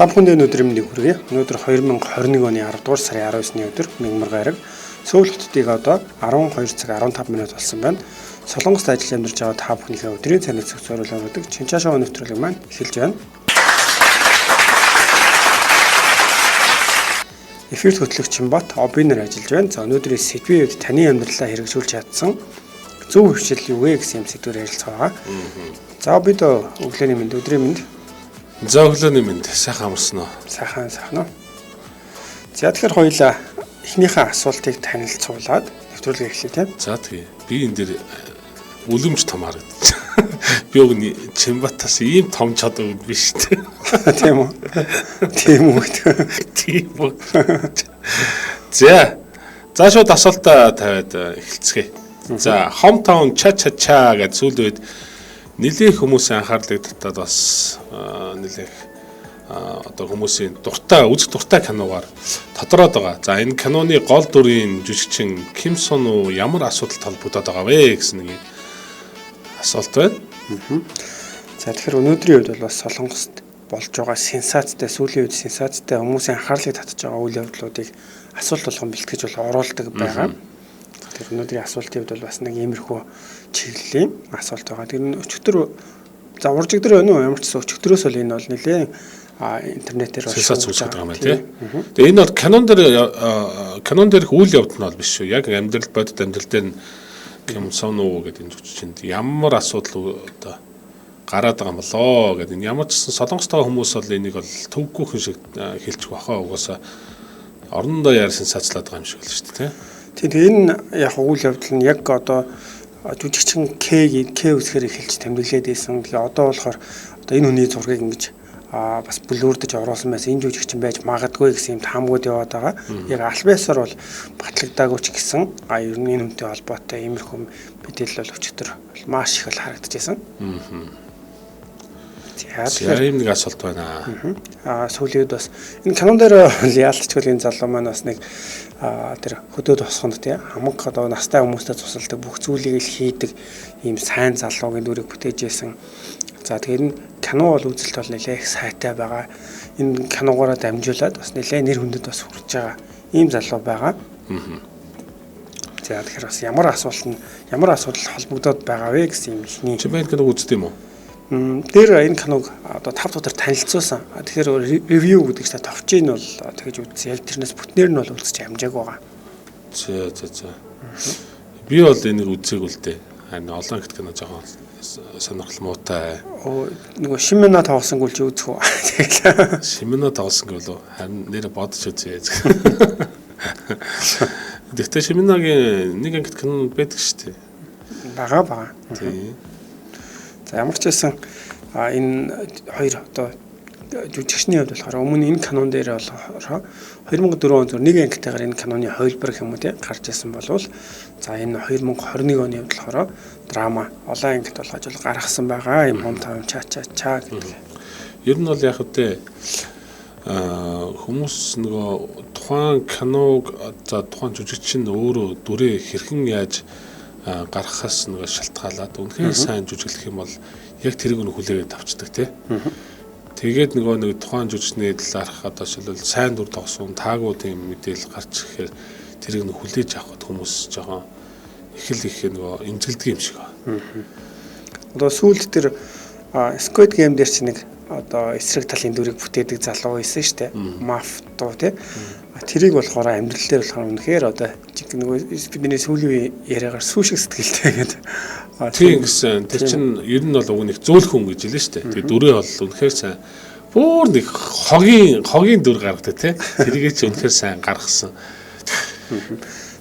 Та бүхэнд өнөөдөр мэндийг хүргэе. Өнөөдөр 2021 оны 10 дугаар сарын 19-ны өдөр мянмар гараг Сөүл хотыг одоо 12 цаг 15 минут болсон байна. Солонгост ажиллаж амьдарч байгаа та бүхнийхээ өдрийн цанид зөвшөөрөл өгдөг Чинчаашаа нэвтрүүлэг маань эхэлж байна. Эфирт хөтлөгч Бат Обинер ажиллаж байна. За өнөөдрийн сэдвийн үед таны амьдралаа хэрэгжүүлж чадсан зөв хвшил юу вэ гэсэн юм сэдвээр ярилцгаа. За бид өглөөний мэнд өдрийн мэнд. За өглөөний мэнд сайхан амарсан уу? Сайхан уу. За тэгэхээр хоёулаа эхнийхээ асуултыг танилцуулаад нэвтрүүлгээ эхлэе тийм. За тэгээ. Би энэ дээр үлэмж том харагдаж. Би өгний Чимбатаас ийм том чадвар биш үү? Тийм үү? Тийм үү? Тийм үү? За шууд асуултаа тавиад эхэлцгээе. За hometown cha cha cha гэж сүүл үед нэлээд хүмүүсийн анхаарлыг татаад бас нэлээд одоо хүмүүсийн дуртай үзэх дуртай киногаар тодорхойд байгаа. За энэ киноны гол дүрийн жүжигчин Ким Сон уу ямар асуудалтай холбогдоод байгаа вэ гэсэн нэг асуулт байна. За тэгэхээр өнөөдрийн үед бол бас Солонгост болж байгаа сенсацтай сүүлийн үед сенсацтай хүмүүсийн анхаарлыг татж байгаа үйл явдлуудыг асуулт болгон бэлтгэж бол оруулдаг байгаа. Тэгэхээр өнөөдрийн асуултын үед бол бас нэг иймэрхүү чиглэлийн асуулт байгаа. Тэр нь өчигдөр за уржигдөр байна уу? Ямар ч өчигдрөөс бол энэ бол нэлээд интернетээр сенсац үүсгэж байгаа юм байна тий. Тэгээ энэ бол канон дээрх үйл явдал нь бол биш шүү. Яг амьдрал бодит амьдрал дээр Ким Сон уу гэдэг энэ жүжигчинд ямар асуудал одоо гараад байгаа юм болоо гэдэг энэ ямар ч солонгостой хүмүүс бол энийг бол төвгүй хүн шиг хэлчих бахаа угаасаа орондоо яар сенсацлаад байгаа юм шиг л шүү дээ тий. Тэгээ энэ яг үйл явдал нь яг одоо жүжигчин К үсгээр эхэлж тэмдэглээд байсан. Тэгээ одоо болохоор одоо энэ хүний зургийг ингэж бас бүлүүрдэж оруулсан байсан энэ жүжигчин байж магадгүй гэсэн юм таамгууд яваад байгаа. Яг албаасаар бол батлагдаагүй ч гэсэн ер нь энэ хүнтэй холбоотой иймэрхүү мэдээлэл бол өчтөр маш их л харагдчихсан. За ийм нэг асуулт байна. Сүүлийн үед бас энэ канон дээр яалтчгүй энэ залуу маань бас нэг тэр хөдөөд босгонд тий хамаг одоо настай хүмүүстэй тусалдаг бүх зүйлийг л хийдэг ийм сайн залуугийн дүрийг бүтээж байсан. За тэгэхээр энэ кино бол үзэлт бол нэлээх сайтай байгаа. Энэ киногоороо дамжуулаад бас нэлээ нэр хүндэд бас хүрч байгаа ийм залуу байгаа. За тэгэхээр бас ямар асуудал холбогдоод байгаа вэ гэсэн юм ихний. Чи байна киног үздэг юм уу? Тэр энэ киног одоо 5 дахь танилцуулсан. Тэгэхээр ревю гэдэг чинь товчийг нь бол тэгэж үзсэн. Яг тэрнээс бүтнээр нь бол үзэж амжааг байгаа. За. Би бол энийг үзээг үл дээ. Харин олон ихт кино жоохон сонирхол муутай. Нөгөө Шимэна тоглосонгүй ч үзэх үү? Тэгэл. Шимэна тоглосонгүй болов. Харин нэр бодож үзье. Гэхдээ Шимэнагийн нэг ихт кино байдаг шүү дээ. Бага. Тийм. За ямар ч байсан энэ хоёр одоо жүжигчний хувьд болохоор өмнө энэ канон дээр болохоор 2004 онд нэг ангитайгаар энэ каноны хувилбар гэх юм уу тий гарч ирсэн болвол за энэ 2021 оны хувьд болохоор драма олон ангит болгож гаргасан байгаа юм hometown cha cha cha гэдэг. Ер нь бол яг үгүй хүмүүс нөгөө тухайн киног за тухайн жүжигчин өөрөө дүрээ хэрхэн яаж гаргахаас нөгөө шалтгаалаад үнэхээр сайн жүжиглэх юм бол яг тэрийг нь хүлээгээд авчдаг тий. Тэгээд нөгөө нэг тухайн жүжигчний талаарх одоо шилбэл сайн дүр тогсон таагүй тийм мэдээлэл гарч ирэхээр тэрийг нь хүлээж авахд хүмүүс жоохон их нөгөө эмзэглдэг юм шиг байна. Одоо сүүлд тэр Squid Game дээр чи нэг одоо эсрэг талын дүрийг бүтээдэг залуу байсан шүү дээ. Маф дуу тий. Тэрийг болохоор амьдрал дээр болохоор үнэхээр одоо нөгөө бидний сүүлийн яриагаар сүүшиг сэтгэлтэй гэдэг. Тийм гэсэн. Тэр чинь ер нь бол уг нэг зөөлх хүн гэж хэлсэн шүү дээ. Тэгээ дүрээ бол үнэхээр сайн. Бүр нэг хогийн дүр гаргадаг тий. Тэрийгээ ч үнэхээр сайн гаргасан.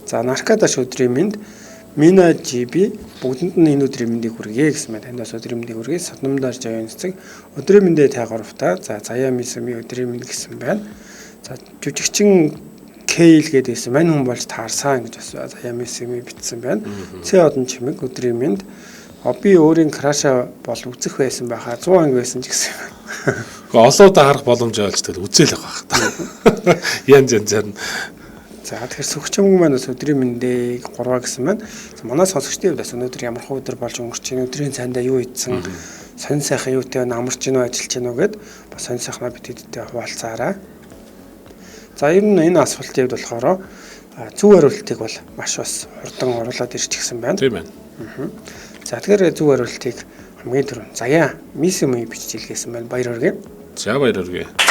За наркадаш өдрийн мэнд Мина ЖБ бүгдэнд нь энэ өдрийн мэндийг хүргэе гэсэн мэт таньдас өдрийн мэндийг хүргэе. Содномдар жавын цэцэг өдрийн мэндээ та гуравтаа. За заяа мисми өдрийн мэнд гэсэн байна. За жүжигчин Кейл гэдээсэн мань хүн болж таарсан гэж бас заяа мисми бичсэн байна. Цэ одон чимэг өдрийн мэнд би өөрийн краша бол үзэх байсан байхаа 100 анги байсан ч гэсэн байна. Олоодаа харах боломж олж тэгэл үзэл байгаа. Янз янзаар. За тэгэхээр сөхчмөг маань бас өдрийн мэндийг 3 гэсэн маань. Манай сонсогчдын хувьд бас өнөөдөр ямар хөө өдөр болж өнгөрч байна, өдрийн цаандаа юу ийдсэн, сонь сайхан юутай амарч гинөө ажиллаж гинөө гэд бас сонь сайхнаа бид хэдтэй хуваалцаарай. За ер нь энэ асуултын хувьд болохоор зөв хариултыг бол маш бас хурдан оруулаад ирчихсэн байна. Тийм байна. За тэгэхээр зөв хариултыг хамгийн түрүүнд Заяа Мисүми бичиж илгээсэн байна. Баяр хүргэе. За баяр хүргэе.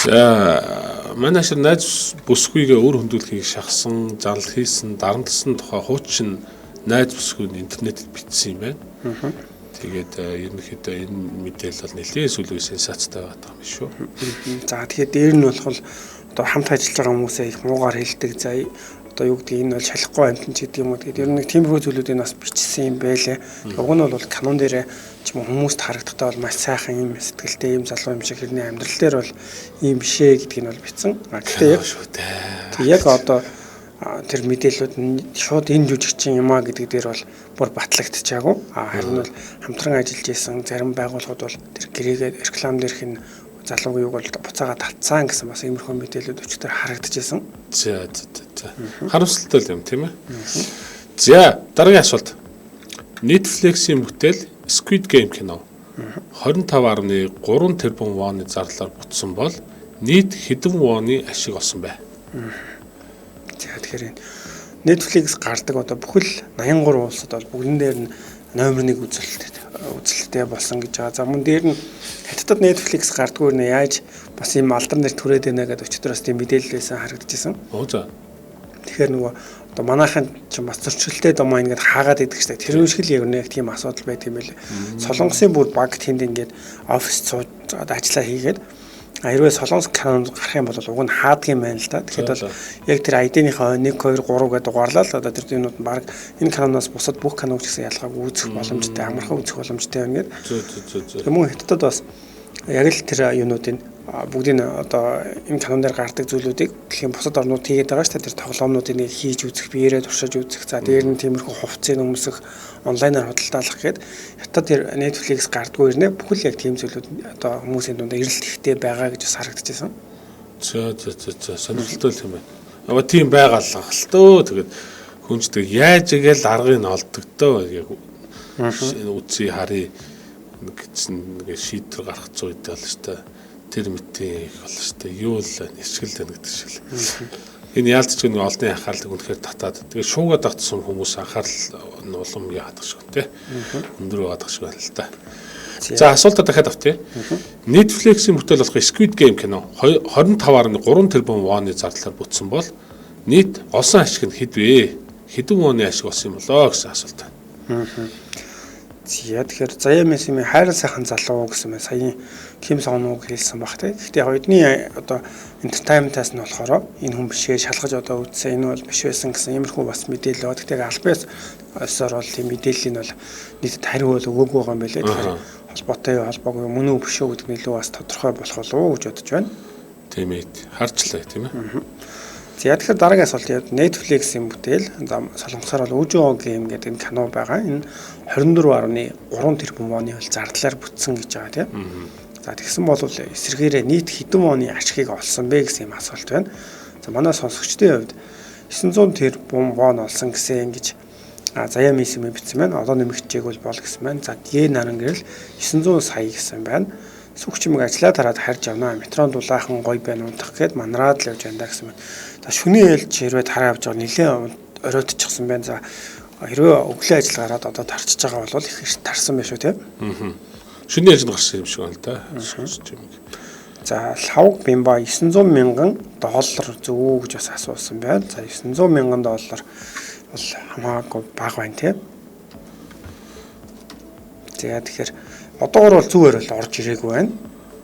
За манай шир найз бүсгүйгээ өр хөндүүлэхийг шахсан, занал хийсэн, дарамтлсан тухай хуучин найз бүсгүйг интернетэд бичсэн юм байна. Тэгээд ерөнхийдөө энэ мэдээлэл бол нэлээд сүлэг сенсацтай байгаа юм шүү. За тэгэхээр дээр нь болохоор одоо хамт ажиллаж байгаа хүмүүсээ их муугаар хэлдэг. За одоо юу гэдэг энэ бол шалахгүй амтан ч гэдэг юм уу. Тэгээд ер нь нэг тиймэрхүү зүйлүүдийг бас бичсэн юм байлээ. Уг нь бол канон дээр ч юм хүмүүст харагдахтаа бол маш сайхан юм сэтгэлтэй юм залуу юм шиг хэрний амьдрал дээр бол ийм бишээ гэдгийг нь бол бичсэн. Гэхдээ яг одоо тэр мэдээлүүд нь шууд энэ жүжигчин юм а гэдэг дээр бол бүр батлагдчихаагүй. Харин бол хамтран ажиллаж исэн зарим байгууллагууд бол тэр гэрээгээ реклам дээрх нь залуугийн юг бол буцаага татсан гэсэн бас иймэрхүү мэдээлүүд өчтөр харагдчихсан. За. Харамсалтай юм тийм ээ. За дараагийн асуулт. Netflix-ийн бүтээл Squid Game кино 25.3 тэрбум вооны зарлалаар бүтсэн бол нийт хэдэн вооны ашиг олсон бэ? За тэгэхээр Netflix гардаг одоо бүхэл 83 улсад бол бүгдэн дээр нь номер 1 үзэлттэй болсон гэж байгаа. За мөн дээр нь хятадд Netflix гардггүй нэ яаж бас ийм алдар нэр түрээд байна гэдэг өчтөрөөс тийм мэдээлэл байсан харагдчихсан. За. Тэгэхээр нөгөө одоо манайхан ч бас зөрчилтэй домайн ингээд хаагаад идэх штэ. Тэр шиг л яг нэг тийм асуудал байт юм байлээ. Солонгосын бүр баг тэнд ингээд офис сууж ажиллаа хийгээд хэрвээ солонгос канон гарах юм бол уг нь хаадаг юм байна л да. Тэгэхээр бол яг тэр ID-ийнхаа 1 2 3 гэдэг дугаарлаа л одоо тэр юмуд нь баг энэ каноноос бусад бүх канон ч гэсэн ялгааг үүсэх боломжтой, амархан үүсэх боломжтой байна гэдэг. Мөн хятадд бас яг л тэр юмнуудын бүгдийн одоо энэ канон дээр гардаг зүйлүүдийг дэлхийн бусад орнууд хийгээд байгаа шүү дээ. Тэр тоглоомнуудыг нэг хийж үзэх, биеэрээ туршиж үзэх. За дээр нь тиймэрхүү хувцсыг өмсөх, онлайнаар худалдаалах гээд хятад тэр Netflix гардггүй ирнэ. Бүхэл яг тийм зүйлүүд одоо хүмүүсийн дунд эрэлт ихтэй байгаа гэж бас харагдчихсан. За сонирхолтой юм байна. Ава тийм байгаалах л төө. Тэгээд хүнждэг яаж игээл аргыг нь олдогдоо яг үгүй харъя гэсэн нэг шийдвэр гарах зүйл бол шүү дээ. Тэр мэтийн болно шүү дээ. Юу л нэршгэл байна гэдэг шиг л. Энэ яалтч нэг олонний анхаарлыг үнэхээр татаад тэгээ шуугаад автсан хүмүүс анхаарал нь улам яадаг шиг тий. Өндөр байгадаг шиг байна л да. За асуултаа дахиад автъя. Netflix-ийн бүтээл болох Squid Game кино 25.3 тэрбум вооны зардалаар бүтсэн бол нийт олсон ашиг нь хэд вэ? Хэдэн вооны ашиг олсон юм болоо гэсэн асуулт байна. За тэгэхээр Заяа Мисүми хайрын сайхан залуу гэсэн мэн саяын Ким Сон Уг хэлсэн баг тий. Гэхдээ хоёрны одоо entertainment-аас нь болохоор энэ хүн бишээ шалгаж одоо үзсэн энэ бол биш байсан гэсэн иймэрхүү бас мэдээлэл өгдөг. Тэгээ албаасаар бол тийм мэдээллийг бол нийтэд хариу бол өгөөгүй байгаа юм байлээ. Тэгэхээр холбоотой холбоогүй мөн үү биш үү гэдэг нь илүү бас тодорхой болох болов уу гэж бодож байна. Тийм ээ. Харчлаа тийм ээ. За тэгэхээр дараагийн асуулт Netflix-ийн бүтээл солонгосоор бол Ujoo Game гэдэг энэ кино байгаа. Энэ 24.3 тэрбум вооны бол зардлаар бүтсэн гэж байгаа тийм. За тэгсэн бол эсвэргээрээ нийт хэдэн вооны ашигыг олсон бэ гэсэн юм асуулт байна. За манай сонсогчдын хувьд 900 тэрбум вон олсон гэсэн ингэж Заяа Мисүми бичсэн байна. Одоо нэмэгдчихээг бол гэсэн байна. За yen наран гэрэл 900 сая гэсэн байна. Сүгчмэг ажиллаа тараад харж явна. Метрон дулаахан гоё байна унтах гээд манараад л явж байна гэсэн байна. За шүний ээлж хэрвээ тараа явж байгаа нэлээд оройтчихсан байна. За хэрвээ өглөө ажил гараад одоо тарчиж байгаа бол их тарсан байх шүү тийм. Шүний ээлж гарсан юм шиг байна л да. За лавг бимба 900 мянган доллар зөв гэж бас асуусан байна. За 900 мянган доллар бол хамаагүй бага байна тийм. За тэгэхээр одоогор бол зүгээр л орж ирээгүй байна.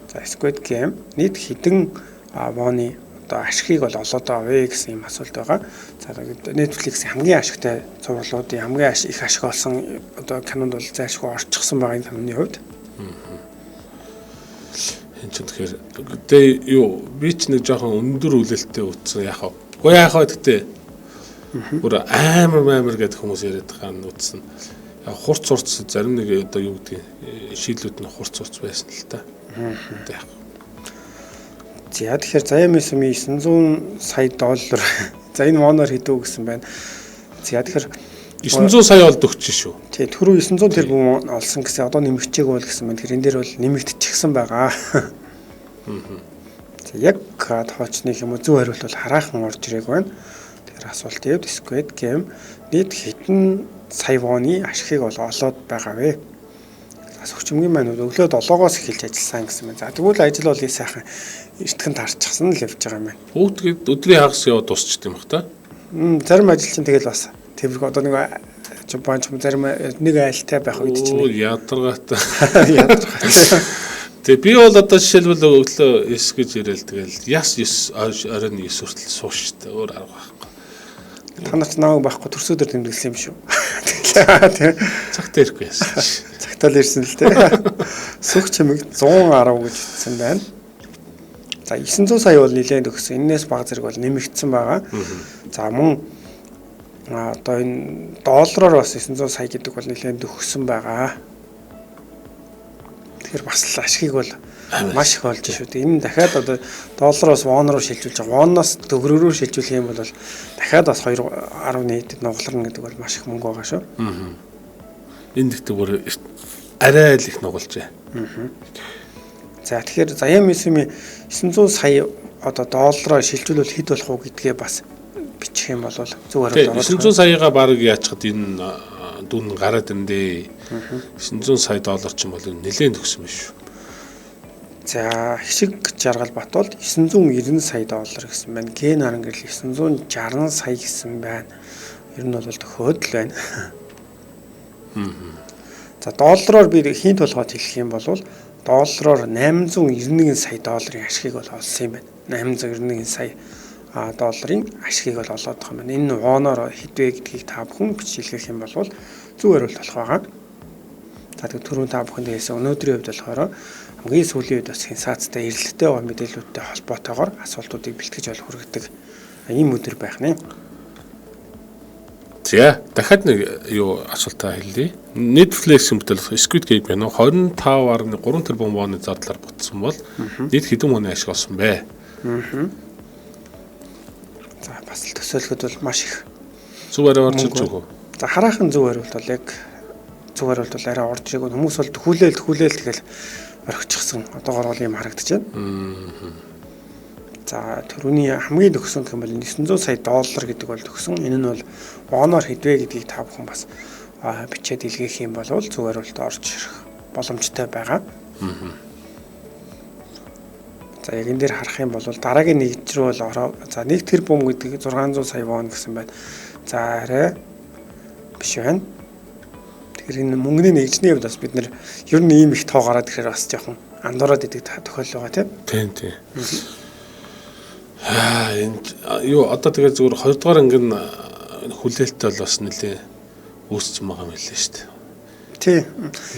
За Squid Game нийт хэдэн вооны одоо ашигыг бол олоод авъя гэсэн юм асуулт байгаа. За Netflix-ийн хамгийн ашигтай цувралуудын хамгийн их ашиг олсон одоо кинонд бол зайлшгүй орчихсон байгаа энэ киноны хувьд. Энэ ч тэгэхээр юу би ч нэг жоохон өндөр үлээлттэй утсан яах вэ? Уу яах вэ гэдэг. Бүр амар гэдэг хүмүүс яриад байгаа нь утсан. Хурц урц зарим нэг одоо юу гэдэг шийдлүүд нь хурц урц байсан л та. За тэгэхээр заяа Мисүми 900 сая доллар за энэ воноор хэдүү гэсэн байна. За тэгэхээр 900 сая олд өгч шүү. тий түрүү 900 тэрбум олсон гэсэн одоо нэмэгчээг бол гэсэн байна. Тэгэхээр энэ дээр бол нэмэгдчихсэн байгаа. За яг тоочны юм уу зөв хариулт бол хараахан орж ирээг байна. Тэгэхээр асуулт явд Squid Game нийт хэдэн сая воны ашигыг бол олоод байгаа вэ? Сөгчмгийн маань өглөө 7-оос эхэлж ажилласан гэсэн байна. За тэгвэл ажил бол их сайхан эртхэн тарчсан л явж байгаа юм байна. Бүгд өдрийн хагас яваад дуусчихдээ юм бах та. Зарим ажил чинь тэгэл бас тэрхүү одоо нэг Жапон ч зарим нэг айлтай байх үед чинь ядаргаатай. Тэгээ би бол одоо жишээлбэл өглөө 9 гэж ирээл тэгэл яс 9 оройн 9 хүртэл сууш штэ өөр арга байхгүй. Та нар ч нааг байхгүй төрсөдөр тэмдэглэсэн юм шүү. Цагтаа ирэхгүй яасан. Цагтаа л ирсэн л дээ. Сүх чимэг 110 гэж утсан байна. За 900 сая бол нэлээд өгсөн. Эннээс бага зэрэг бол нэмэгдсэн байгаа. За мөн одоо энэ доллараар бас 900 сая гэдэг бол нэлээд өгсөн байгаа. Тэгэхээр бас л ашигыг бол маш их олж шүү дээ. Энэ дахиад одоо доллароос вон руу шилжүүлж байгаа. Воноос төгрөг рүү шилжүүлэх юм бол дахиад бас 2.1 хэд нугаларна гэдэг бол маш их мөнгө байгаа шүү. Энэ дэхтэй бүр арай л их нугалжээ. За тэгэхээр заяа Мисүми 900 сая одоо доллараар шилжүүлвэл хэд болох уу гэдгээ бас бичих юм бол зөв хариулт орох. 900 саяга баг яачхад энэ дүн гараад ирэндээ 900 сая доллар ч юм бол нэлээд өгсөн биш шүү. За хишиг жаргал Батболд 990 сая доллар гэсэн байна. Ген харан гэрэл 960 сая гэсэн байна. Ер нь бол төхөөд л байна. За доллараар би хин толгойд хэлэх юм бол доллараар 891 сая долларын ашигыг бол олсон юм байна. 891 сая долларын ашигыг бол олоод байгаа юм байна. Энэ воноор хэдвэ гэдгийг та бүхэн бичлэгэх юм бол зөв хариулт болох байгаа. За тэгээд түрүүн та бүхэнд хэлсэн өнөөдрийн хувьд болохоор хамгийн сүүлийн үед бас сенсацтай эрэлттэй байгаа мэдээлэлүүдтэй холбоотойгоор асуултуудыг бэлтгэж ол хүргэдэг ийм өдөр байх нэ. За дахиад нэг юу асуултаа хэлье. Netflix бүтээл Squid Game байна уу? 25.3 тэрбум вооны зардлаар бүтсэн бол нийт хэдэн вооны ашиг олсон бэ? За бас л төсөөлөхөд бол маш их зөв арай орж ирж байгаа. За хараахан зөв хариулт бол яг зөв хариулт бол арай орж ирээгүй. Хүмүүс бол төхүүлээл тэгэл орхичихсан. Одоогоор бол юм харагдаж байна. За түрүүний хамгийн төгсөн гэх юм бол 900 сая доллар гэдэг бол төгсөн. Энэ нь бол воноор хэдвэ гэдгийг та бүхэн бас бичээд илгээх юм бол зөв хариулт орж ирэх боломжтой байгаа. За яг энэ дээр харах юм бол дараагийн нэгж рүү бол ороо. За 1 тэрбум гэдэг 600 сая вон гэсэн байна. За арай биш байна. Тэгэхээр энэ мөнгөний нэгжний хувьд бас бид нэр ер нь ийм их тоо гараад ирэхээр бас жоохон андуураад идэг тохиолдол байгаа тийм. Тийм. Энэ юу одоо тэгээ зүгээр 2 дугаар ангийн хүлээлттэй бол бас нэлээ үүссэн байгаа юм лээ шүү дээ. Тийм.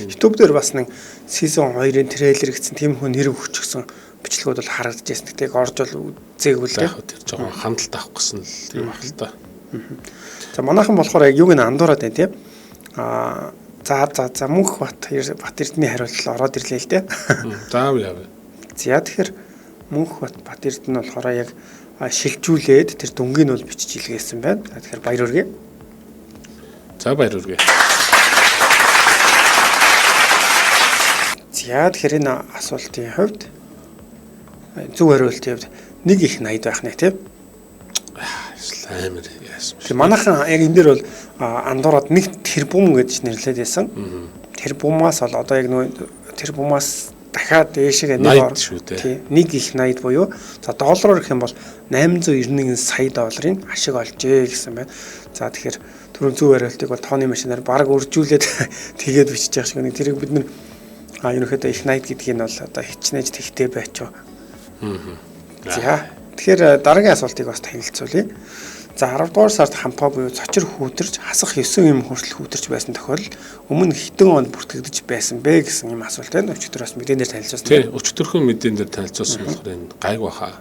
YouTube дээр бас нэг season 2-ын трейлер гэсэн тийм хүн нэр өгчихсөн бичлэгүүд бол харагдаж байсан. Тэгтээ орж бол үзээгүй л яг тэр жоохон хандлт авах гэсэн л тийм баг л та. За манайхан болохоор яг юуг н андуураад байна тийм. За мөнх бат Эрдэнэний хариултал ороод ирлээ л дээ. Заав яав. За тэгэхээр мөнх бат Эрдэнэ болохоор яг шилжүүлээд тэр дүнгийг нь бол бичиж илгээсэн байна. Тэгэхээр баяр хүргэе. За баяр хүргэе. За тэгэхээр энэ асуултын хувьд зөв хариултын хувьд нэг их 80 байх нэ тийм. Амар яасан. Тэгээ манайхан яг энэ дээр бол андуураад 1 тэрбум гэж нэрлээд байсан. Тэрбумаас бол одоо яг нөгөө тэрбумаас дахиад дээшээ нэг ор тийм нэг их 80 буюу за доллараар гэх юм бол 891 сая долларын ашиг олжээ гэсэн байна. За тэгэхээр түрүүн зөв хариултыг бол тооны машинаар баг үржүүлээд тэгээд бичиж явах шиг нэг тэрийг бид нэр ерөнхийдөө их 80 гэдгийг нь бол одоо хичнээн тэгтэй байчаа. За тэгэхээр дараагийн асуултыг бас танилцуулъя. За 10 дугаар сард хампаа буюу цочор хүүтэрч хасах 9 юм хүртэл хүүтэрч байсан тохиолдолд өмнө хэдэн онд бүртгэгдэж байсан бэ гэсэн юм асуулт байна. Өчигдөр бас мэдэн дээр танилцуулсан. Тийм, өчигдөрхөн мэдэн дээр танилцуулсан болохоор энэ гайг баха.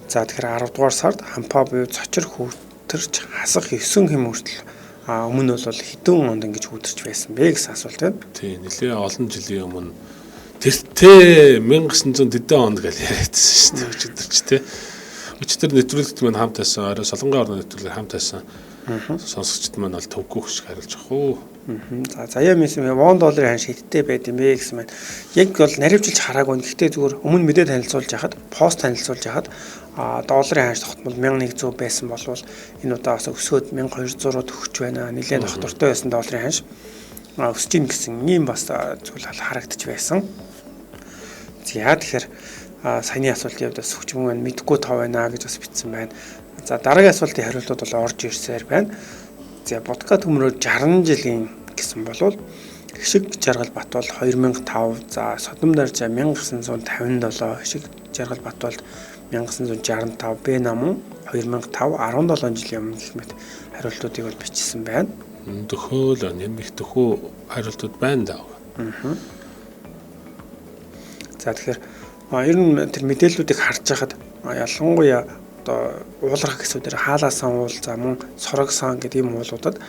За тэгэхээр 10 дугаар сард хампаа буюу цочор хүүтэрч хасах 9 юм хүртэл өмнө бол хэдэн онд ингэж хүүтэрч байсан бэ гэсэн асуулт байна. Тийм, нэлээ олон жилийн өмнө тэртээ 1900 онд гэж яриадсан шүү дээ өчигдөр ч тий. Өчигдөр нэвтрүүлэгт маань хамт байсан, орой Солонгон орны нэвтрүүлэг хамт байсан. Сонсогчд маань бол төвгүй хөшг хариулж байгаа хөө. За заяа мэдсэн $1 хань шидтэй байд юм бэ гэсэн маань яг бол наривчилж хараагүй. Гэхдээ зүгээр өмнө мэдээ танилцуулж яхад, пост танилцуулж яхад долларын ханш тогтмол 1100 байсан болвол энэ удаа бас өсөөд 1200-д өгч байна. Нилээн доктортой байсан долларын ханш өсөж ийн гэсэн ийм бас зүйл харагдаж байсан. За тэгэхээр саяны асуултын явдал сөхчмөн байна, мэдхгүй тав байна гэж бас бичсэн байна. За дараагийн асуултын хариултууд бол орж ирсээр байна. За бодка төмрөө 60 жилийн гэсэн болвол Хишиг Жаргал Батбол 2005, за Содомдаржа 1957, Хишиг Жаргал Батбол 1965, Б намун 2005 17 жилийн өмнө гэх мэт хариултуудыг бол бичсэн байна. Төхөөл нэмэх төхөө хариултууд байна даа. За тэгэхээр ер нь тэр мэдээллүүдийг харж байхад ялангуяа одоо уулрах гэсүүдээр хаалаасан уул за мөн сорогсон гэдэг ийм уулуудад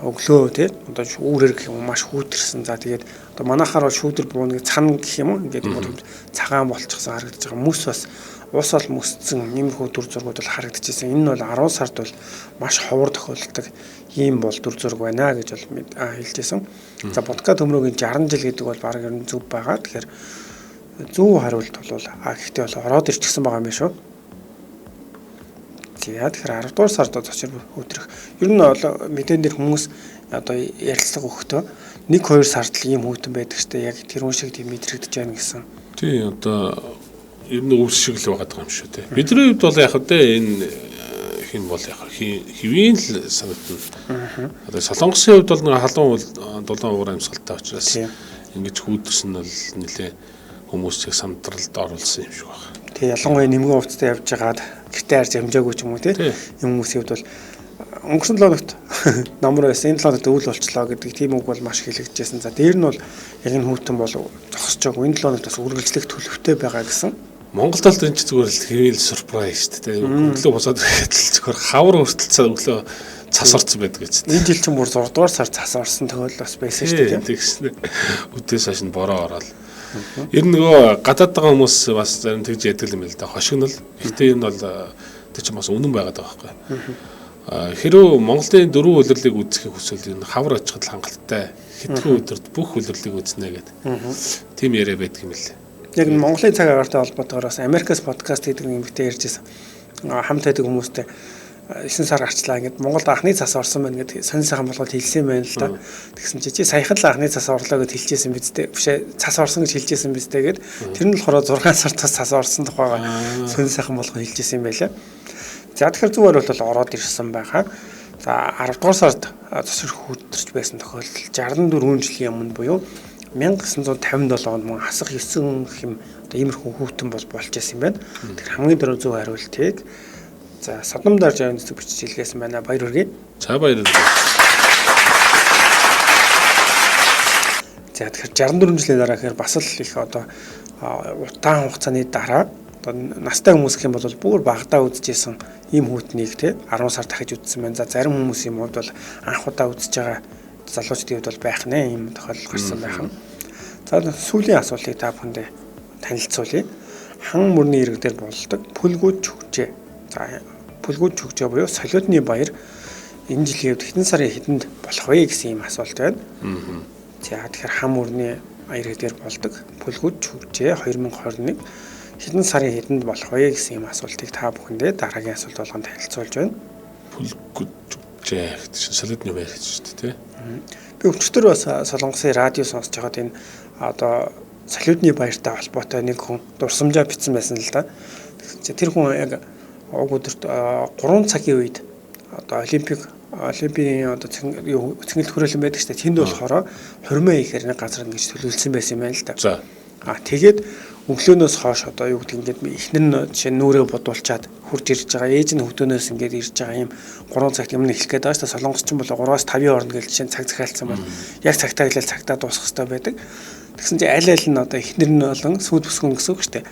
өглөө тий одоо шүүрэр гэх юм маш хүүтэрсэн. За тэгээд одоо манайхаар бол шүүдэр бууна гэж цана гэх юм уу ингээд юм цагаан болчихсон харагдаж байгаа. Мөс бас уус ол мөсцсөн иймэрхүү дүр зургууд бол харагдчихсэн. Энэ бол 10 сард бол маш ховор тохиолддог ийм бол дүр зураг байна гэж бол хэлжсэн. За бодка төмрөгийн 60 жил гэдэг бол баг ер нь зөв байгаа. Тэгэхээр зөв хариулт бол гэхдээ бол ороод ирчихсэн байгаа юм шүү. За тэгэхээр 10 дугаар сард зочир өдрөх. Ер нь бол мэдэн дээр хүмүүс одоо ярилцлага өгөхдөө 1-2 сард л ийм хүйтэн байдаг штэ яг тэр хүн шиг тийм мэдрэгдэж байна гэсэн. Тий одоо ер нь өвс шиг л байгаа юм шүү те. Бидний хувьд бол яг хөдөө энэ хин бол яг хэвийн л санагдана. Одоо Солонгосын хувьд бол нэг халуун дулаан уур амьсгалтай учраас ингэж хүүдэрсэн нь бол нэлээ хүмүүс чиг сандралд оруулсан юм шиг байна. Тэг ялангуяа нэмгэн хувцастай явж байгаад гэртээ харж амжаагүй ч юм уу тийм хүмүүсийн хувьд бол өнгөрсөн 7 хоногт намар байсан энэ 7 хоногт өвөл болчлоо гэдэг тийм үг бол маш их хэлэгдэжсэн. За дээр нь бол яг энэ хүйтэн бол зогсож байгаа. Энэ 7 хоногт бас үргэлжлэх төлөвтэй байгаа гэсэн. Монгол талд энэ ч зүгээр л хэвэл surprise тийм өглөө босоод ирэхэд л зөвхөн хавар өртөлцөө өглөө цас орсон байдаг гэж. Энэ жил чинь бүр 6 дугаар сар цас орсон тохиол бас байсан шүү дээ. Тэгсэн. Үдээс хойш нь бороо ороод. Ер нь нөгөө гадаад байгаа хүмүүс бас зарим тэгж яддаг юм л да. Хошигнол. Гэтэ энэ бол тэр чинь бас үнэн байгаад байгаа байхгүй. Хэрвээ Монголын 4 улирлыг үзэхийг хүсвэл энэ хавар очиход хангалттай хэдхэн өдөрт бүх улирлыг үзнэ гэдэг. Тим яриа байдаг юм л. Яг Монголын цаг агаартай холбоотойгоор бас Америкас подкаст гэдэг юм ихтэй ярьжсэн. Хамт байдаг хүмүүстэй 9 сар гарчлаа ингээд Монголд анхны цас орсон байна гэдэг сонир сайхан болгоод хэлсэн байна л да. Тэгсэн чи саяхан л анхны цас орлоо гэж хэлжсэн биз дээ. Биш цас орсон гэж хэлжсэн биз дээ гэд тэр нь болохоор 6 сар цас орсон тухайга сонир сайхан болгоод хэлжсэн юм байлаа. За тэгэхээр зүгээр бол ороод ирсэн байгаа. За 10 дугаар сард засвар хүүдэрч байсан тохиолдол 64 жилийн өмнө буюу 1957 онд мөн хасах 9 хэм одоо иймэрхүү хүүтэн болж ирсэн юм байна. Тэгэхээр хамгийн дөрөв зөв хариултыг за Содомдарж авин зүг бичиж хэлгээсэн байна. Баяр хүргэе. За баяр. За тэгэхээр 64 жилийн дараа гэхээр бас л их одоо утаан хугацааны дараа одоо настай хүмүүс гэх юм бол бүр багадаа үзэжсэн ийм хүүтнийг те 10 сар дахиж үзсэн байна. За зарим хүмүүсийн хувьд бол анх удаа үзэж байгаа залуучдын хувьд бол байх нэ ийм тохиолдол гарсан байх нь. За сүүлийн асуултыг та бүхэндээ танилцуулъя. Хан мөрний ирэг дээр болдог пүлгүүд чүгжээ. За пүлгүүд чүгжээ буюу солиодны баяр энэ жилийн хувьд хэдэн сарын хэдэнд болох вэ гэсэн ийм асуулт байна. За тэгэхээр хан мөрний ирэг дээр болдог пүлгүүд чүгжээ 2021 хэдэн сарын хэдэнд болох вэ гэсэн ийм асуултыг та бүхэндээ дараагийн асуулт болгонд танилцуулж байна. Пүлгүүд чүгжээ гэдэг чинь солиодны баяр гэж шүү дээ тий. Би өчтөр бас Солонгосын радио сонсож байгаад энэ одоо солиодны баяртай холбоотой нэг хүн дурсамжаа бичсэн байсан л да. Тэр хүн яг уг өдөрт 3 цагийн үед одоо олимпийн одоо цэнгэлт хүрээлэн байдаг шүү дээ. Тэнд болохоор хурмаа ихээр нэг газар ингэж төлөвлөсөн байсан юм байна л да. За. Тэгээд өглөөнөөс хойш одоо юу гэдэг ингээд эхнэр нь жишээ нүрээ бодуулчаад хурж ирж байгаа ээж нь хөдөөнөөс ингээд ирж байгаа юм 3 цагт юм эхлэх гээд байгаа шүү дээ. Солонгос ч юм бол 3-5 хооронд гэж жишээ цаг захиалцсан бол яг цагтаа хэлэл цагтаа дуусах хэрэгтэй байдаг. Тэгсэн чинь аль аль нь одоо эхнэр нь болон сүйд бүсгүн гэсэн үг шүү дээ.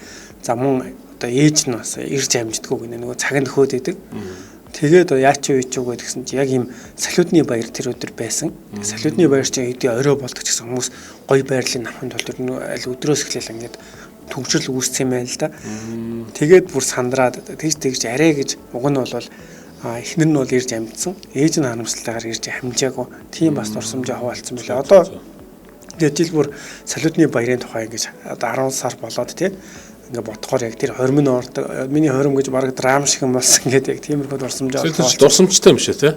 За мөн одоо ээж нь бас ирж амждаггүй гэнэ нөгөө цаг нь хөөд идэг. Тэгээд яач юу ч үгүй гэсэн чи яг ийм салиудны баяр тэр өдөр байсан. Салиудны баяр чинь хэдий орой болдог ч гэсэн хүмүүс гоё байрлалын авахын тулд аль өдрөөс эхлээл ингээд төгжрөл үүссэн юм байна л да. Тэгээд бүр сандраад тэгж арай гэж уг нь бол эхнэр нь бол ирж амьдсан. Ээж нь харамсалтайгаар ирж хамжаагүй. Тийм бас дурсамжаа хуваалцсан билээ. Одоо тэгээд жил бүр салиудны баярын тухай ингэж одоо 10 сар болоод тий ингээ бодохоор яг тэр хормын ордог. Миний хором гэж бараг драм шиг юм болсон гэдэг яг тиймэрхүү дурсамжаа. Дурсамжтай юм шиг тий.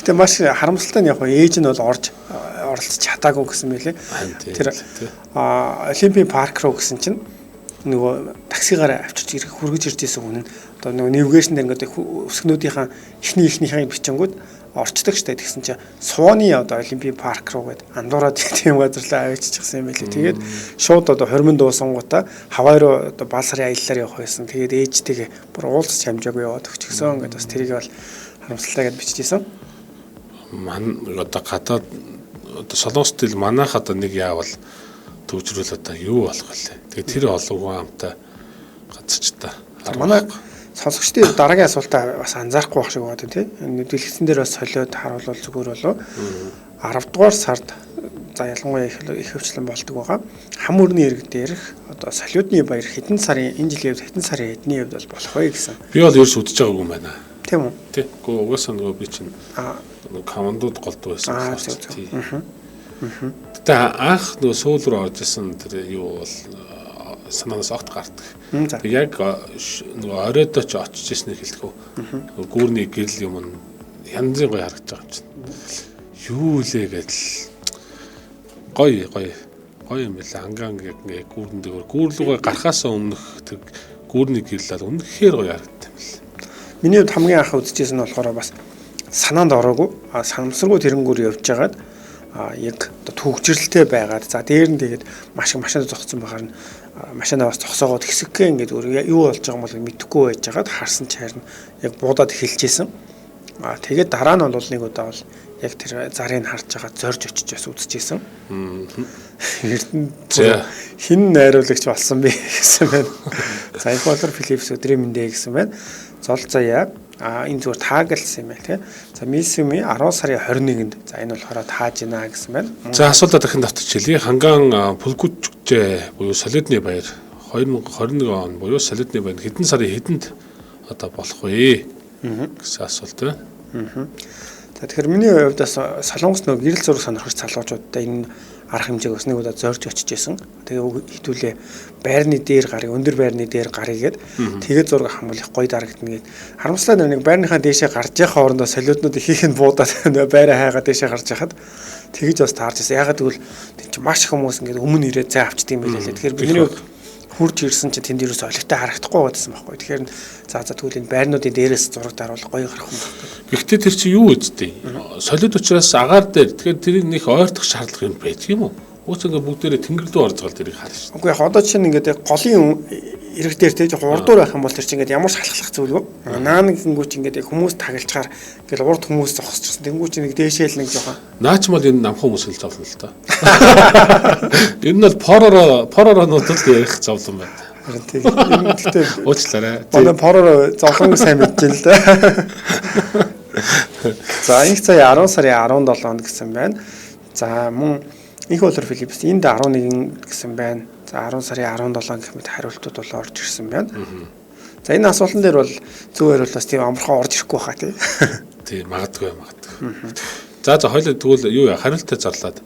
Гэтэ маш харамсалтай нь яг ээж нь бол оролцож чадаагүй гэсэн мэлээ. Тэр Олимпийн парк руу гэсэн чинь нөгөө таксигаар авчирч ирэх хүргэж ирж байсан хүн нь одоо нөгөө навигашн дээр ингээд өсгнүүдийнхаа ихнийхээ бичингүүд орчдөг штэ тэгсэн чинь сууны одоо Олимпийн парк руу гээд андуураад тийм газарлаа авчижчихсан юм байлээ. Тэгээд шууд одоо хормон дуусангуудаа хавай руу одоо баал сарын аяллаар явах байсан. Тэгээд ээжтэйгээ бүр уулзч хамжаагүй яваад өгчихсөн. Ингээд бас тэрийг бол харамсалтай гэж бичижсэн. Одоо гадаад одоо солонгос тэл манайх одоо нэг яавал төвчрүүл одоо юу болох вэ? Тэгээ тэр олонгүй хамтаа газарч та. Манай сонсогчдын дараагийн асуултаа бас анзаарахгүй байх шиг байна тийм. Дэлгэцэн дээр бас солиод харуулвал зүгээр болов. 10 дугаар сард за ялангуяа их хөвчлэн болдог байгаа. Хам өрний ирэг дээрх одоо солиудны баяр хэдэн сарын энэ жилийн хэдэн сарын эдний хувьд бол болох вэ гэсэн. Би бол ерөөс үдчихэж байгаагүй юм байна. Тийм үү? Тийм. Гэхдээ угаасаа нөгөө би чинь командууд голдуу байсан. Тийм. Тэ анх нөгөө сүүл рүү орж исэн тэр юу бол санаанаас огт гардаг. Тэг яг нөгөө оройдоо ч очиж ирснийг хэлдэг. Гүүрний гэрэл юм янзын гоё харагдаж байгаа юм чинь. Юу лээ гэдэл гоё юм байна. Ангаан ингээ гүүрэн дээр гүүрлүүгээ гарахаас өмнөх тэр гүүрний гэрэл бол үнэхээр гоё харагддаг юм байна. Миний хувьд хамгийн анх үзчихсэн нь болохоор бас санаанд ороогүй санамсаргүй тэрэнгүүр явж байгаад яг төгжрэлтэй байгаад за дээр нь тэгээд машинаа зогссон байхаар нь машинаа бас зогсоогоод хэсэгхэн ингээд юу болж байгаа юм бол мэдэхгүй байж байгаад харсан ч харин яг буудаад эхэлжсэн. Тэгээд дараа нь бол нэг удаа бол яг тэр зарыг харж байгаа зорж очиж бас үзчихсэн. Хин найруулагч болсон бэ гэсэн байна. За их болор Philips өдрийн мэндэ гэсэн байна. Зол заяа энэ зүгээр таагалсан юм байна тийм. За Мисүми 10 сарын 21-нд за энэ болохоор тааж гинэ гэсэн байна. За асуултаа дахин давтарчлаа. Хангаан Пулгүчжээ буюу солиудны баяр 2021 он буюу солиудны баяр хэдэн сарын хэдэнд одоо болох вэ гэсэн асуулт байна. За тэгэхээр миний хувьд бас солонгос нөгөө гэрэл зураг сонирхогч залуучуудаа энэ арга хэмжээг бас нэг удаа зорж очиж исэн. Тэгээ хитүүлээ байрны дээр гарыг өндөр байрны дээр гарыг гээд тэгээд зураг хамгаалах гоё дарагдана гээд харамслаа нэг байрныхаа дээшээ гарч явах хоорондоо солиуднууд ихийг нь буудаад байраа хайгаа дээшээ гарч яхад тэгэж бас таарч ирсэн. Ягаад гэвэл тийм ч маш их хүмүүс ингээд өмнө ирээд зай авчт юм байлээ. Тэгэхээр бидний хурж ирсэн чинь тэнд ерөөс олигтой харагдахгүй байсан байхгүй. Тэгэхээр за тэгвэл энэ байрнуудын дээрээс зураг даруул гоё гарах юм байна. Гэхдээ тэр чинь юу үздэй? Солиуд учраас агаар дээр тэгэхээр тэрийг нэг ойртох шаардлага юм байдаг юм уу? Ууц ингээ бүгдээрээ тэнгэр рүү орж гал тэрийг харна шүү. Үгүй яг одоо чинь ингээд голын ирэг дээр тэгж хурдуур байх юм бол тэр чинь ингээд ямар шалхалах зүйл вэ? Наа нэг гингүүч ингээд хүмүүс тагалчаар ингээд урд хүмүүс зогсчихсон. Тэнгүүч нэг дээшээл нэг жоохон. Наач мал энэ намхан хүмүүс хэл зовлон л та. Энэ нь пороронууд л ярих зовлон байна. Харин тийм. Гэхдээ уучлаарай. Манай пороор зовлон сайн мэдэж байна л да. За их цаа 10 сарын 17-нд гэсэн байна. За мөн их болор Philips энд 11 гэсэн байна. За 10 сарын 17 гэх мэт хариултууд бол орж ирсэн байна. За энэ асуултан дээр бол зөв хариулт бас тийм амархан орж ирэхгүй хаа тий. Тийм магадгүй. За хоёул тэгвэл юу хариултаа зарлаад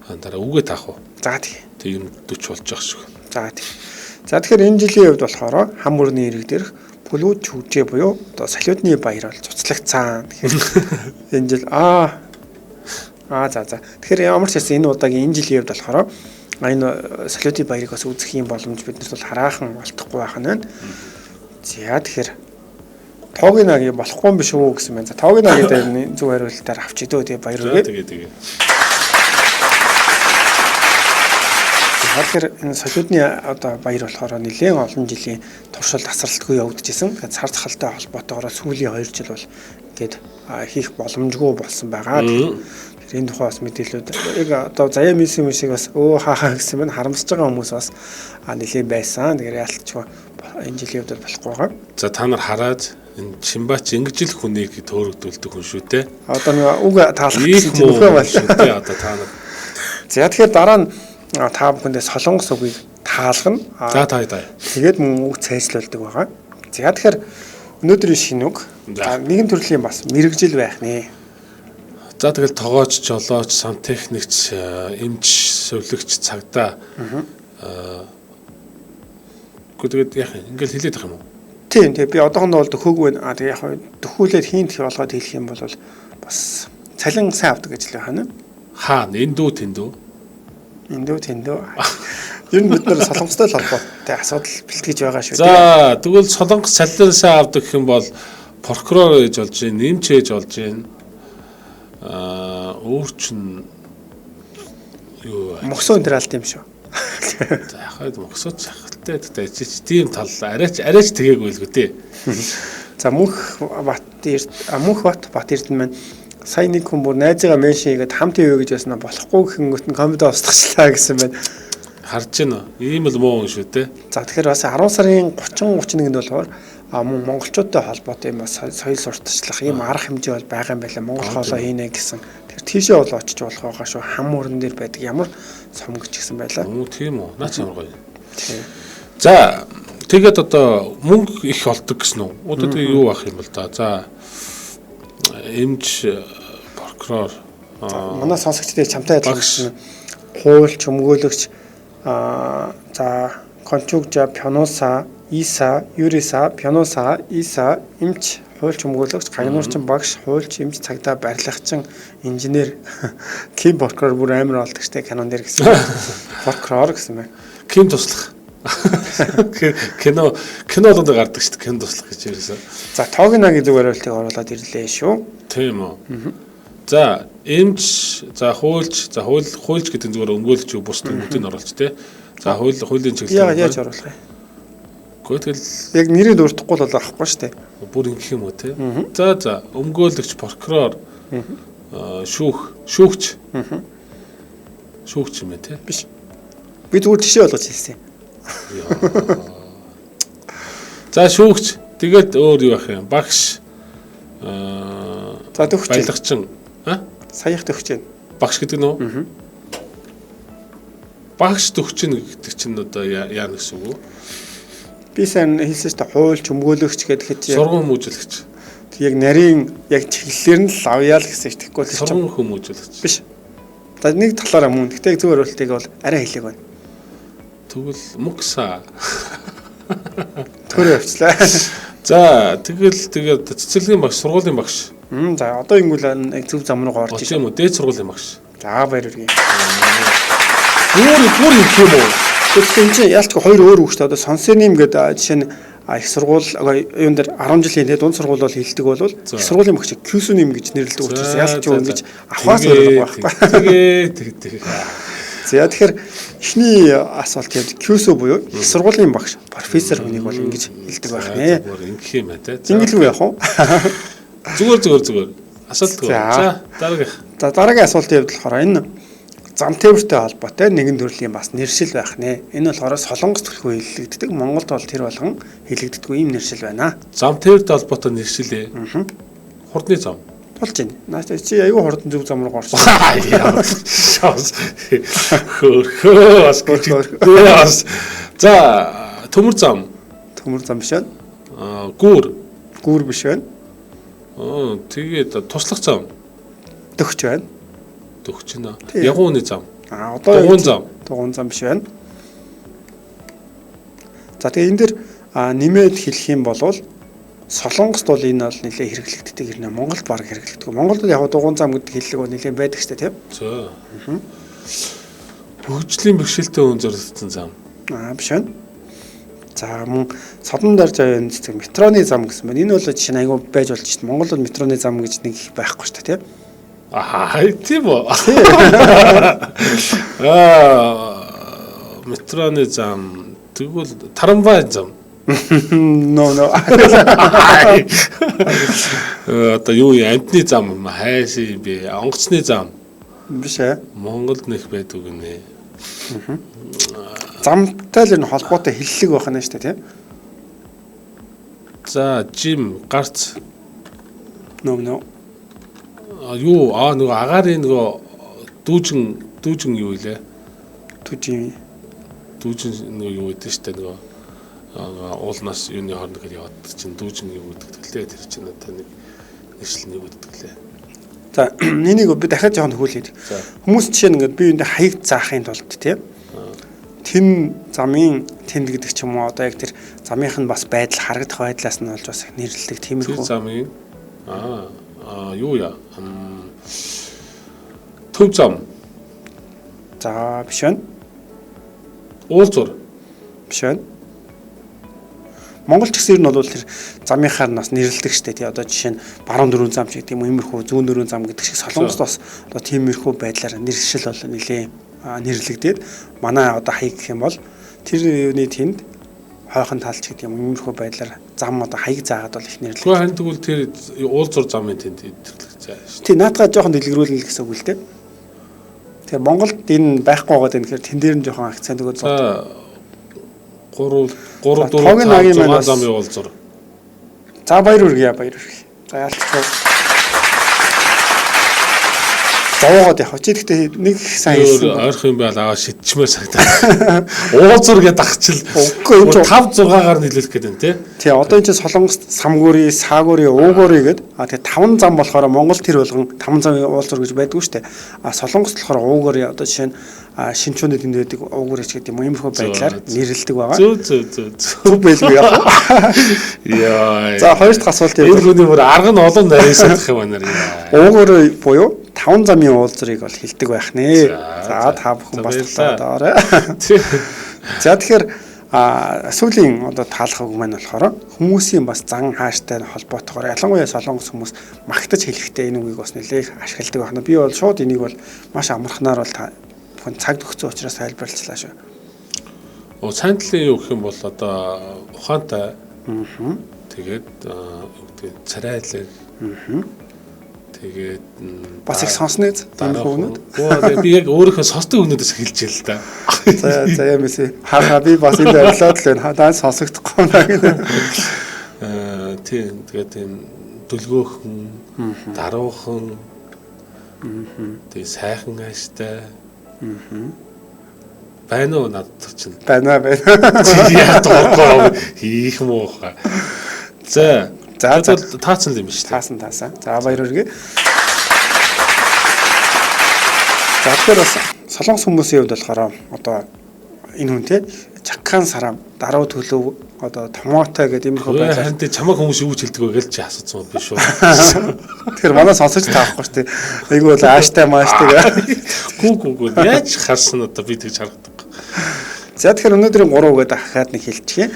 дараа үгээ таах уу? За тий. Тэг юм 40 болж байгаа шүү. За тий. За тэгэхээр энэ жилийн хувьд болохоор хам өрний ирэг дээрх Пулгүч хүчээ буюу одоо солиудны баяр бол цуцлагцсан. Тэгэхээр энэ жил за. Тэгэхээр ямар ч байсан энэ удаагийн энэ жилийн хувьд болохоор энэ солиудны баярыг бас үзэх юм боломж биднэрт бол хараахан болтохгүй байх нь байна. За тэгэхээр тоогийн нагийн болохгүй юм биш үү гэсэн байна. За тоогийн нагийн дээр зөв хариултаар авч идөө тэгээ баяр үгээ. Тэгээ. Тэгэхээр энэ солиудны одоо баяр болохоор нэлээд олон жилийн туршилт асралтгүй явагдажсэн. Тэгэхээр цар тахалтай холбоотойгоор сүүлийн 2 жил бол ингээд хийх боломжгүй болсон байгаа. Тэгэхээр энэ тухай бас мэдээлэлүүд яг одоо заяа мисс шиг бас хаахаа гэсэн мань харамсаж байгаа хүмүүс бас нэлээд байсан. Тэгэхээр яалтчгүй энэ жилийн үед болохгүй байгаа. За та нар хараад Энэ Чимбач ингэж л хүнийг төөрөгдүүлдэг хүн шүү дээ. Одоо нэг үг таалах Их гэсэн чинь нөхөө байна. шүү дээ. Одоо та нар. За тэгэхээр дараа нь та бүхэндээ солонгос үгийг таалгана. За та. Тэгээд мөн үг цайслуулдаг байгаа. За тэгэхээр өнөөдрийн шинэ үг нэгэн төрлийн бас мэрэгжил байх нэ. За тэгэл тогооч, жолооч, сантехникч, эмч, сувлагч, цагдаа. Гэхдээ яг ингээл хэлээд байгаа юм уу? Тийм би одоохондоо бол дөхөөгүй байна. Тэгээ яг дөхүүлээд хийн гэх болгоод хэлэх юм бол бас цалин сайн авдаг гэж л байна. Хаана эндүү тэндүү. Тэндүү. Ер нь бид нар солонгостой л холбоотой асуудал бэлтгэж байгаа шүү. За тэгвэл солонгос цалин сайн авдаг гэх юм бол прокурор ээж болж гин, нэмч ээж болж гин. Өөр чин юу мөксөн дээр алт юм шүү. За яхад мөксөж шахалтай тийм тал арайч тэгээгүй л гүтээ. За мөнх бат эрдэнэ маань сая нэг хүн бүр найзыгаа меншн хийгээд хамт ивэ гэж басна болохгүй гэнгүүт нь комедо устгачлаа гэсэн байна. Харж байна. Ийм л муу хүн шүү дээ. За тэгэхээр бас 10 сарын 30-31-нд болохоор мөн монголчуудтай холбоотой юм бас соёл сурталчлах ийм арга хэмжээ бол байгаа юм байна. Монгол хоолой хийнэ гэсэн. Тэгэхээр тийшээ бол очиж болох байгаа шүү. Хам өрн дээр байдаг ямар сомгч гэсэн байлаа. Тийм үү. Наач ямар гоё. За тэгээд одоо мөнгө их олдог гэсэн үү? Одоо тэгээ юу ах юм бол та. За эмч, прокурор, манай сонсогчдын чамтай адилхан хуульч, өмгөөлөгч, за кончугжа, пианоса, иса, юриса, пианоса, иса, эмч, хуульч, өмгөөлөгч, гагнуурчин, багш, хуульч, эмч, цагдаа, барилгачин, инженер, ким прокурор бүр амар болдог штэ канон дээр гэсэн. Прокурор гэсэн байна. Ким туслах. кинолонд гардаг шүү дээ. Ким туслах гэж ярьсан. За тоогнагийн зүг хариултыг оруулаад ирлээ шүү. Тийм үү. За эмч, за хуульч гэдэг зүгээр өмгөөлч юу бус төмөдийг оруулж тий. За хуулийн чиглэл. Яаж оруулах юм? Тэгэл яг нэрийг дуртахгүй л авахгүй шүү дээ. Бүр ингэх юм уу тий. За өмгөөлөгч, прокурор, шүүгч. Шүүгч юм ээ тий. Биш. Би зүгээр жишээ болгож хэлсэн юм. За шүүгч тэгээд өөр юу ах юм? Багш. За төгч. Баялагчин. Саях төгч юм. Багш гэдэг нь үү? Багш төгч гэдэг чинь одоо яа гэсэн үг вэ? Би сайн хэлсэн шүү дээ. Хуульч, өмгөөлөгч гэхэд сургууль хүмүүжүүлэгч. Яг нарийн яг чиглэлээр нь л авъя л гэсэн ч тэгэхгүй л сургууль хүмүүжүүлэгч. Биш. За нэг талаараа мөн. Гэхдээ зөв хариултыг бол арай хэлээг байна. Тэгвэл мукса. Төрөө явчлаа. За тэгээд цэцэрлэгийн багш, сургуулийн багш. За одоо ингэвэл зөв зам руу орж ирсэн юм уу? Дээд сургуулийн багш. За баяр үргээ. Бүр юм уу? Тэгэхээр энэ чинь ялчгүй хоёр өөр үг шүү дээ. Одоо сонсоным гэдэг жишээ нь их сургууль юун дээр 10 жилийн дунд сургууль бол хилдэг бол их сургуулийн багш Кюсүним гэж нэрлэдэг учраас ялч юу ингэж авахаас өөр байхгүй. Тэгээд за тэгэхээр эхний асуулт яг Кюсү буюу их сургуулийн багш профессор хүнийг бол ингэж хэлдэг байх нэ. Бүр ингэх юм аа те. Ингэлгүй яах вэ? Зүгээр. Асуултгүй. За дараагийн. За дараагийн асуултын хувьд болохоор энэ зам тээвэртэй холбоотой нэгэн төрлийн бас нэршил байх нэ. Энэ болохоор солонгос төлхөө хэллэгддэг. Монголд бол тэр болгон хэллэгддэггүй ийм нэршил байна. Зам тээвэртэй холбоотой нэршилээ. Хурдны зам. Болж байна. Наач чи аюу хурдан зөв зам руу орсон. За төмөр зам. Төмөр зам биш байна. Гүүр биш байна. Тэгээд туслах зам. Төгч байна. Төгч нэ. Ягууны зам. Одоо дугуун зам биш байна. За тэгээ энэ дэр нэмээд хэлэх юм бол Солонгост бол энэ бол нэлээд хэрэглэгддэг хэрнээ Монголд баг хэрэглэгддэг. Монголд яг дугуун зам гэдэг хэллэг бол нэлээд байдаг ч тийм. За. Хөгжлийн бэрхшээлтэй өн зорилтын зам. Биш байна. За мөн содон дарж аян цэцэг метроны зам гэсэн байна. Энэ бол жишээ нь айгүй байж болж шүү дээ. Монголд метроны зам гэж нэг их байхгүй шүү дээ, тийм. Тийм үү. Метроны зам тэгвэл трамвай зам. No. Одоо юу амтны зам юм хайш би онгоцны зам. Биш ээ. Монголд нэх байдаг гинэ. Замтай л энэ холбоотой хэллэг байх нь шүү дээ, тийм. За жим гарц нөө юу нөгөө агарын нөгөө дүүжин юу илээ? түжи Нөгөө юу гэдэг штэ нөгөө уулнаас юуны хооронд гээд яваад чинь дүүжин юу гэдэг лээ. Тэр чинь одоо нэг нэшлэн юу гэдэг лээ. За энийг би дахиад жоохон хөвлөе. Хүмүүс жишээ нь ингээд би үүндээ хаяг заахын тулд тийм тэн замын тэнд гэдэг ч юм уу одоо яг тэр замынх нь бас байдал харагдах байдлаас нь болж бас нэрлэлдэг тиймэрхүү. Замын юу яа? Төв зам. За биш байна. Уулзуур. Биш байна. Монгол ч гэсэн ер нь бол тэр замынхаар нас нэрлэлдэг штэ тий одоо жишээ нь баруун дөрвөн зам ч гэдэг юм уу иймэрхүү зүүн дөрвөн зам гэдэг шиг солонгост бас одоо тиймэрхүү байдлаар нэршил бол нэлээ нэрлэгдээд манай одоо хаяг гэх юм бол тэр юуны тэнд хойхон талч гэдэг юм иймэрхүү байдлаар зам одоо хаяг заагаад бол их нэрлэгдэж. Гэхдээ тэгвэл тэр уулзуур замын тэнд идэвхтэй шүү. Тий наатаа жоохон дэлгэрүүлнэ гэсэн үг л дээ. Тэгээ Монголд энэ байхгүй байгаа гэхээр тэн дээр нь жоохон акцент өгөөд за 3 4 5 замын уулзуур. За баяр хүргэе. За яалтчгүй. Зовоогоод явах. Чи гэхдээ нэг сайн хэлсэн. Ойрох юм байл аваа шидчмээр санагдаа. Уулзуур гэдэг ахчил 5 6-аар нийлүүлэх гэдэг нь тий. Тий одоо энэ чинь Солонгос самгуурын, саагуурын, уугуурын гэдэг. Тэгээ 5 зам болохоор Монгол тэр болгон 5 замын уулзуур гэж байдгүй шүү дээ. Солонгос болохоор уугуурын одоо жишээ нь шинчүүдэд энд байдаг уугуурч гэдэг юм иймэрхүү байдлаар нэрлэлдэг байгаа. Зөв байлгүй яа. Яа. За хоёр дахь асуулт юм. Энэ хүний бүр арга нь олон нарийнсах юм байна. Уугуурын буюу 5 замын уулзрыг бол хилдэг байх нэ. За та бүхэн бас таалаарай. За тэгэхээр сүүлийн одоо таалах үг маань болохоор хүмүүсийн бас зан хааштай холбоотойгоор ялангуяа солонгос хүмүүс магтаж хэлэхдээ энэ үгийг бас нэлээх ашигладаг байна. Би бол шууд энийг бол маш амархнаар бол бүхэн цаг төгссөн учраас тайлбарлалаа шүү. Сайн талын юу гэх юм бол одоо ухаантай. Тэгээд царайлаг. Тэгээд бас их сонсноо энэ хүмүүд. Би яг өөрийнхөө сонсдог өгнөөдөөс хэлж ял л да. За ямээсээ хаа би бас энэ орлоод л байна. Хадаа сонсогдохгүй наа гэдэг. Тийм тэгээд тийм дүлгөөхэн, даруухан. Тэгээд сайхан ааштай. Байна уу надад чинь? Байна. Яа тоогоо хийх муу хаа. За таацсан юм шүү дээ. Таасан. За баяр хүргэе. За тэгэхээр бас солонгос хүмүүсийн хувьд болохоор одоо энэ хүн те чакхан сарам даруу төлөв одоо томотой гэдэг юм хөө байлаа. Харин чамаг хүмүүс юу гэж хэлдэг вэ гэж чи асуусан юм биш үү? Тэгэхээр манай сонсож таахгүй шүү дээ. Айгу бол ааштай мааштай. Гүү. Яаж харсан одоо би тэгж харагдав. За тэгэхээр өнөөдрийн 3 үгээд дахиад нэг хэлчихье.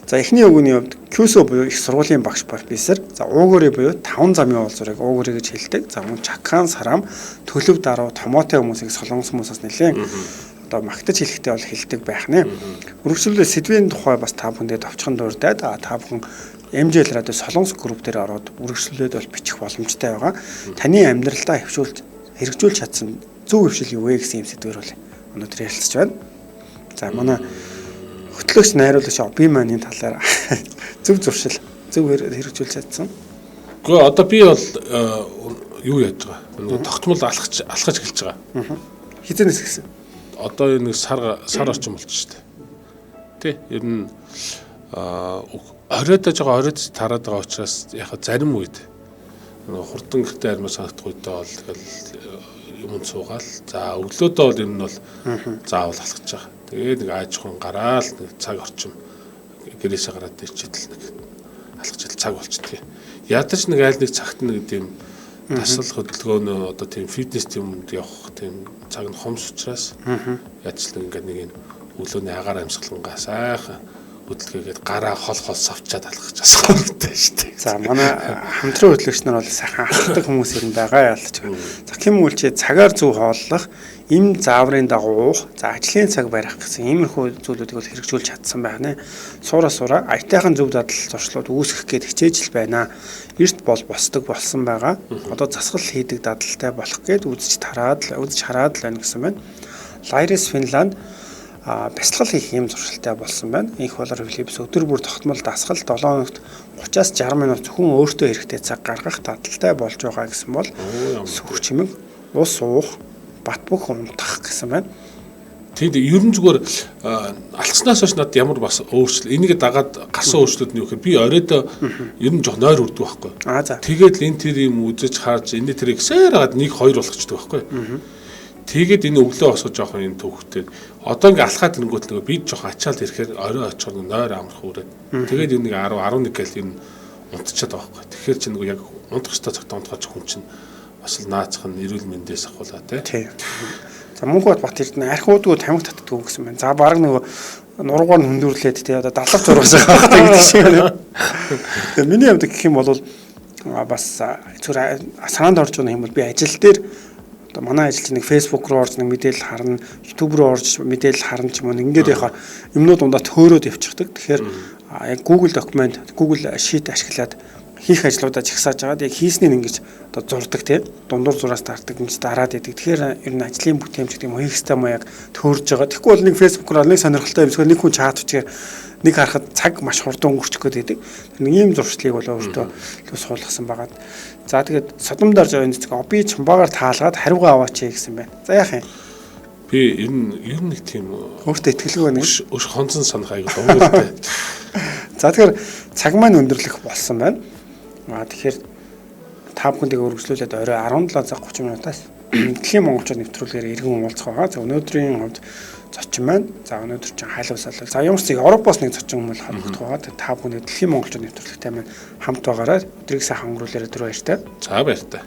За эхний үгний хувьд Кюсо буюу их сургуулийн багш профессор. За уугууры буюу 5 замын уулзуурыг уугууры гэж хэлдэг. За мөн чакхан сарам төлөв даруу томотой хүмүүсийг солонгос хүмүүсээс нэлээд одоо магтаж хэлэхдээ бол хэлдэг байх нэ. Үргэлжлүүлээ сэдвийн тухай бас та бүхэндээ товчхон дурдаад та бүхэн MJL радио солонгос групп дээр ороод үргэлжлүүлээд бол бичих боломжтой байгаа. Таны амьдралдаа хэрэгжүүлж чадсан зөв хөвшил юу вэ гэсэн юм сэдвэр бол өнөөдөр ярилцж байна. За манай хөтлөгч найруулагч би маань энэ талаар зөв зуршил зөв хэрэгжүүлж чадсан. Гэхдээ одоо би бол юу яаж байгаа? Тогтмол алхаж эхэлж байгаа. Хизэнээс гисэн. Одоо энэ сар орчим болж штэ. Тэ ер нь оройдож тараад байгаа учраас яг зарим үед хурдан гэртээ армаа санагдах үедээ бол тэгэл юм суугаал. За өглөөдөө бол ер нь бол заавал алхаж байгаа. Тэгээд нэг ааж хүн гараал нэг цаг орчим гэрээсээ гараад ирчихэд нэг алхаж цаг болчихдгийг. Ядаж нэг айл нэг цагт нэг тийм тасал хөдөлгөөнөө одоо тийм фитнес юмд явах тийм цаг нь хомс учраас яаж ч ингээд нэг энэ өглөөний агаар амьсгалангаа сайхан хөдөлгөөгээд гараа хол савчаад алхаж асах хэрэгтэй шүү дээ. За манай хамтран хөтлөгч нар бол сайхан алхдаг хүмүүс ирэн байгаа ялч. За хэм үлчээ цагаар зөв хооллох, им зааврын дагуу уух, за ажлын цаг барих гэсэн иймэрхүү зүйлүүдийг бол хэрэгжүүлж чадсан байна. Суура аятайхан зөв дадал зуршлууд үүсгэх гээд хичээж л байна. Эрт бол босдог болсон байгаа. Одоо засгал хийдэг дадалтай болох гээд үзэж хараад л байна гэсэн байна. Лайрис Финланд бясалгал хийх юм зуршилтай болсон байна. Инх болор Philips өдөр бүр тогтмол дасгал 7 хоногт 30-аас 60 минут зөвхөн өөртөө хэрэгтэй цаг гаргах таталтай болж байгаа гэсэн бол сүх чимэг, ус уух, бат бөх унтах гэсэн байна. Тэгэд ер нь зүгээр алцснаас хойш надад ямар бас өөрчлөл энийг дагаад гарсан өөрчлөлт нь юу гэхээр би оройдоо ер нь жоох нойр үрдэг байхгүй. За. Тэгээд л энэ тэр юм үзэж харж энэ тэрийг сээр хагаад 1 2 болгочдөг байхгүй. Тэгээд энэ өглөө босоо жоох энэ төвхтэй. Одоо ингээ алхаад ирэнгүүт нөгөө бид жоох ачаал ирэхээр орой очихоор нойр амарх үрээд. Тэгээд энэ 10 11 гэл энэ унтчихад байгаа байхгүй. Тэгэхээр чи нөгөө яг унтах ёстой цагт унтгаж хүн чинь бас л наацх нь эрүүл мэндээс ахуулаа тий. За Мөнхбат Эрдэнэ архиудгүй тамхи татдаг гэсэн байна. За баг нөгөө нуруугаар нь хөндөрлээд тий одоо 70 зургаас байгаа гэдэг шиг байна. Тэгээ миний хувьд гэх юм бол бас зүгээр санаанд орж байгаа юм бол би ажил дээр одоо манай ажилч нэг Facebook руу орж нэг мэдээлэл харна, YouTube руу орж мэдээлэл харна ч юм уу ингээд яхаар юмнууд дундаа төөрөөд явчихдаг. Тэгэхээр яг Google документ, Google Sheet ашиглаад хийх ажлуудаа жагсааж байгаад яг хийснийг ингэж одоо зурдаг тий дундуур зураас таардаг ингэж дараад идэг. Тэгэхээр ер нь ажлын бүтээмж гэдэг юм хийх систем яг төөрж байгаа. Тэгэхгүй бол нэг Facebook-оор нэг сонирхолтой юмсгаа нэг хүн чат үчгээр нэг харахад цаг маш хурдан өнгөрчих гээд байдаг. Нэг ийм зуршлыг бол өөртөө суулгасан байгаа. За тэгээд содомдоор зовын цэцэг би чамбаагаар таалгаад хариугаа аваач гэсэн байна. За яах юм? Би ер нь нэг тийм өөртөө итгэлгүй байна. Өш хонцон санах аяг дөнгөтэй. За тэгэхээр цаг маань өндөрлөх болсон байна. Тэгэхээр та бүхэндээ үргэлжлүүлээд орой 17 цаг 30 минутаас дэлхийн монголчууд нэвтрүүлгээр иргэн уулзах байгаа. За өнөөдрийн хувьд зочин маань. За өнөөдөр чинь хайлуусаалал. За ямар ч зүйл Европоос нэг зочин хүмүүс холбогдох байгаа. Та бүхэнд дэлхийн монголчууд нэвтрүүлэгтэй маань хамт байгаарай. Өдрийг сайхан өнгөрүүлээрэй. Түр баяртай. За баяртай.